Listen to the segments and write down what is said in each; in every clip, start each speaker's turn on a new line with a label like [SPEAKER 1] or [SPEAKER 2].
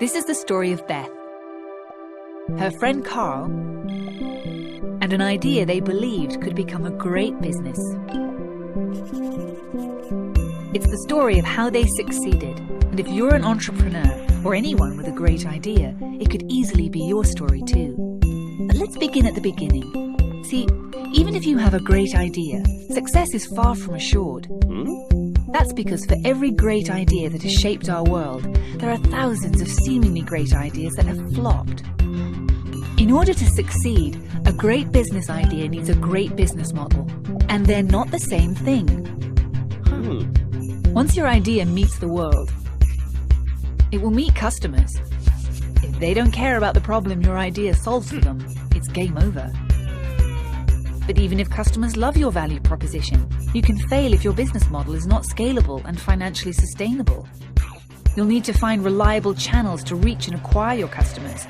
[SPEAKER 1] This is the story of Beth, her friend Carl, and an idea they believed could become a great business. It's the story of how they succeeded, and if you're an entrepreneur or anyone with a great idea, it could easily be your story too. But let's begin at the beginning. See, even if you have a great idea, success is far from assured. That's because for every great idea that has shaped our world, there are thousands of seemingly great ideas that have flopped. In order to succeed, a great business idea needs a great business model, and they're not the same thing. Once your idea meets the world, it will meet customers. If they don't care about the problem your idea solves for them, it's game over. But even if customers love your value proposition, you can fail if your business model is not scalable and financially sustainable. You'll need to find reliable channels to reach and acquire your customers.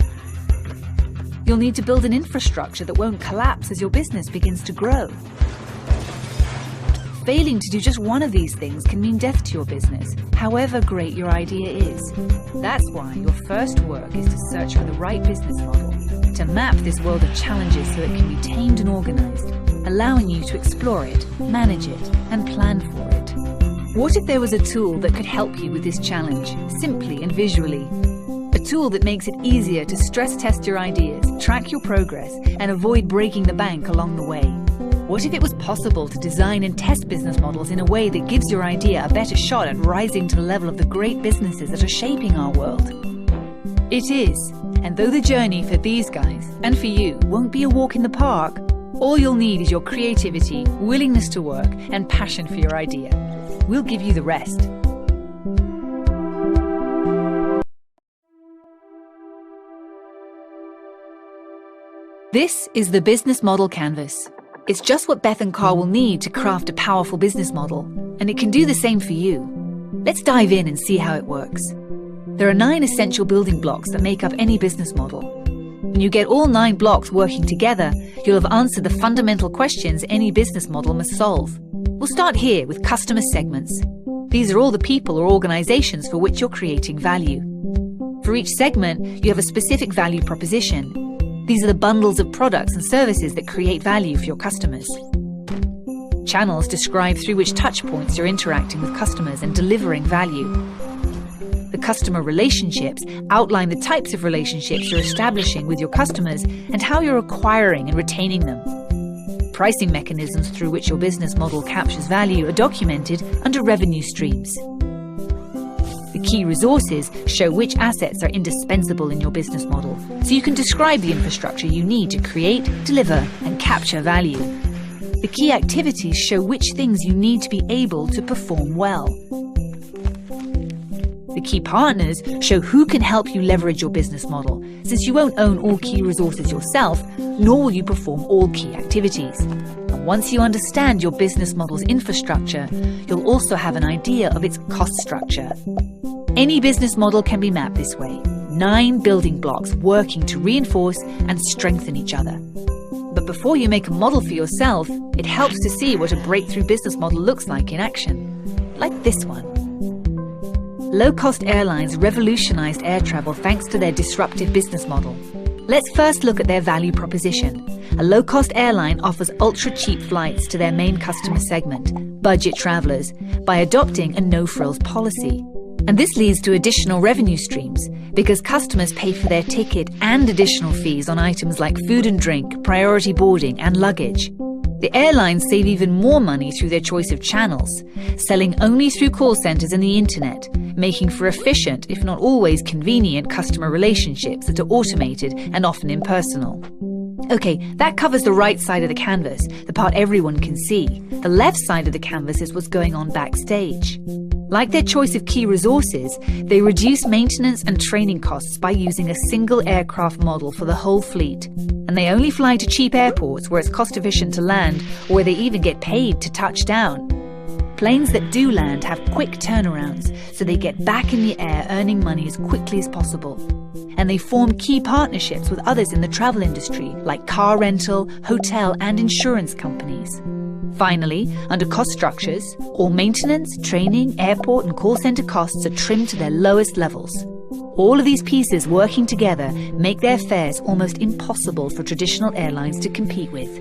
[SPEAKER 1] You'll need to build an infrastructure that won't collapse as your business begins to grow. Failing to do just one of these things can mean death to your business, however great your idea is. That's why your first work is to search for the right business model, to map this world of challenges so it can be tamed and organized, allowing you to explore it, manage it, and plan for it. What if there was a tool that could help you with this challenge, simply and visually? A tool that makes it easier to stress test your ideas, track your progress, and avoid breaking the bank along the way. What if it was possible to design and test business models in a way that gives your idea a better shot at rising to the level of the great businesses that are shaping our world? It is, and though the journey for these guys, and for you, won't be a walk in the park, all you'll need is your creativity, willingness to work, and passion for your idea. We'll give you the rest. This is the business model canvas. It's just what Beth and Carl will need to craft a powerful business model, and it can do the same for you. Let's dive in and see how it works. There are 9 essential building blocks that make up any business model. When you get all 9 blocks working together, you'll have answered the fundamental questions any business model must solve. We'll start here with customer segments. These are all the people or organizations for which you're creating value. For each segment, you have a specific value proposition. These are the bundles of products and services that create value for your customers. Channels describe through which touchpoints you're interacting with customers and delivering value. The customer relationships outline the types of relationships you're establishing with your customers and how you're acquiring and retaining them. Pricing mechanisms through which your business model captures value are documented under revenue streams. The key resources show which assets are indispensable in your business model, so you can describe the infrastructure you need to create, deliver, and capture value. The key activities show which things you need to be able to perform well. The key partners show who can help you leverage your business model, since you won't own all key resources yourself, nor will you perform all key activities. And once you understand your business model's infrastructure, you'll also have an idea of its cost structure. Any business model can be mapped this way: 9 building blocks working to reinforce and strengthen each other. But before you make a model for yourself, it helps to see what a breakthrough business model looks like in action. Like this one. Low-cost airlines revolutionized air travel thanks to their disruptive business model. Let's first look at their value proposition. A low-cost airline offers ultra-cheap flights to their main customer segment, budget travelers, by adopting a no-frills policy. And this leads to additional revenue streams, because customers pay for their ticket and additional fees on items like food and drink, priority boarding, and luggage. The airlines save even more money through their choice of channels, selling only through call centers and the internet, making for efficient, if not always convenient, customer relationships that are automated and often impersonal. Okay, that covers the right side of the canvas, the part everyone can see. The left side of the canvas is what's going on backstage. Like their choice of key resources, they reduce maintenance and training costs by using a single aircraft model for the whole fleet. And they only fly to cheap airports where it's cost efficient to land, or where they even get paid to touch down. Planes that do land have quick turnarounds, so they get back in the air earning money as quickly as possible. And they form key partnerships with others in the travel industry, like car rental, hotel, and insurance companies. Finally, under cost structures, all maintenance, training, airport, and call center costs are trimmed to their lowest levels. All of these pieces working together make their fares almost impossible for traditional airlines to compete with.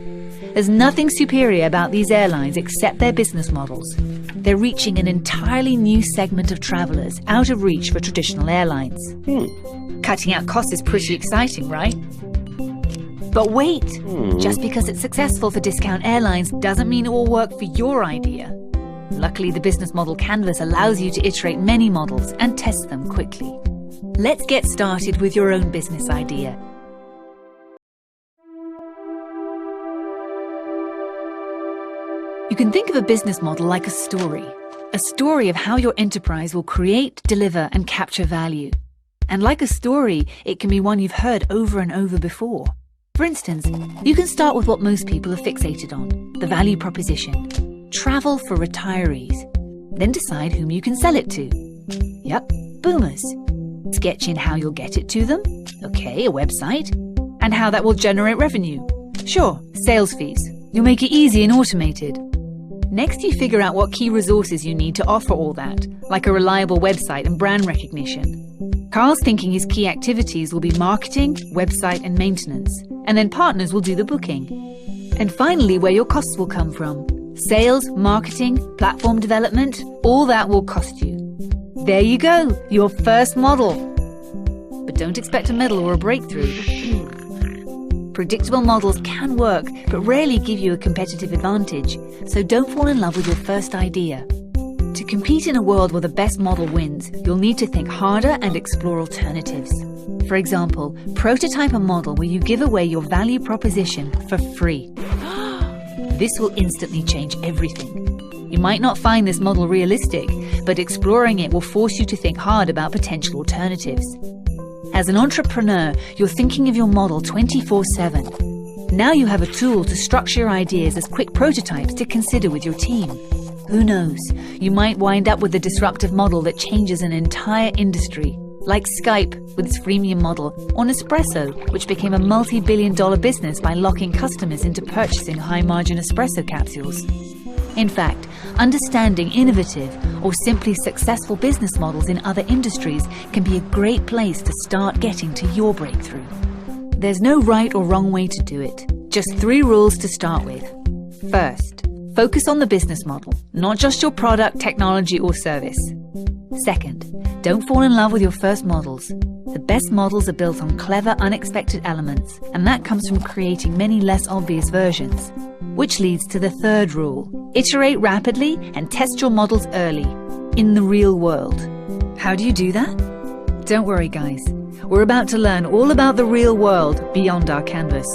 [SPEAKER 1] There's nothing superior about these airlines except their business models. They're reaching an entirely new segment of travelers out of reach for traditional airlines. Cutting out costs is pretty exciting, right? But wait, just because it's successful for discount airlines doesn't mean it will work for your idea. Luckily, the business model canvas allows you to iterate many models and test them quickly. Let's get started with your own business idea. You can think of a business model like a story of how your enterprise will create, deliver, and capture value. And like a story, it can be one you've heard over and over before. For instance, you can start with what most people are fixated on, the value proposition. Travel for retirees. Then decide whom you can sell it to. Yep, boomers. Sketch in how you'll get it to them. Okay, a website. And how that will generate revenue. Sure, sales fees. You'll make it easy and automated. Next, you figure out what key resources you need to offer all that, like a reliable website and brand recognition. Carl's thinking his key activities will be marketing, website, and maintenance, and then partners will do the booking. And finally, where your costs will come from. Sales, marketing, platform development, all that will cost you. There you go, your first model. But don't expect a medal or a breakthrough. Predictable models can work, but rarely give you a competitive advantage, so don't fall in love with your first idea. To compete in a world where the best model wins, you'll need to think harder and explore alternatives. For example, prototype a model where you give away your value proposition for free. This will instantly change everything. You might not find this model realistic, but exploring it will force you to think hard about potential alternatives. As an entrepreneur, you're thinking of your model 24/7. Now you have a tool to structure your ideas as quick prototypes to consider with your team. Who knows, you might wind up with a disruptive model that changes an entire industry, like Skype with its freemium model, or Nespresso, which became a multi-billion-dollar business by locking customers into purchasing high-margin espresso capsules. In fact, understanding innovative or simply successful business models in other industries can be a great place to start getting to your breakthrough. There's no right or wrong way to do it, just 3 rules to start with. First, focus on the business model, not just your product, technology, or service. Second, don't fall in love with your first models. The best models are built on clever, unexpected elements, and that comes from creating many less obvious versions. Which leads to the third rule. Iterate rapidly and test your models early, in the real world. How do you do that? Don't worry, guys. We're about to learn all about the real world beyond our canvas.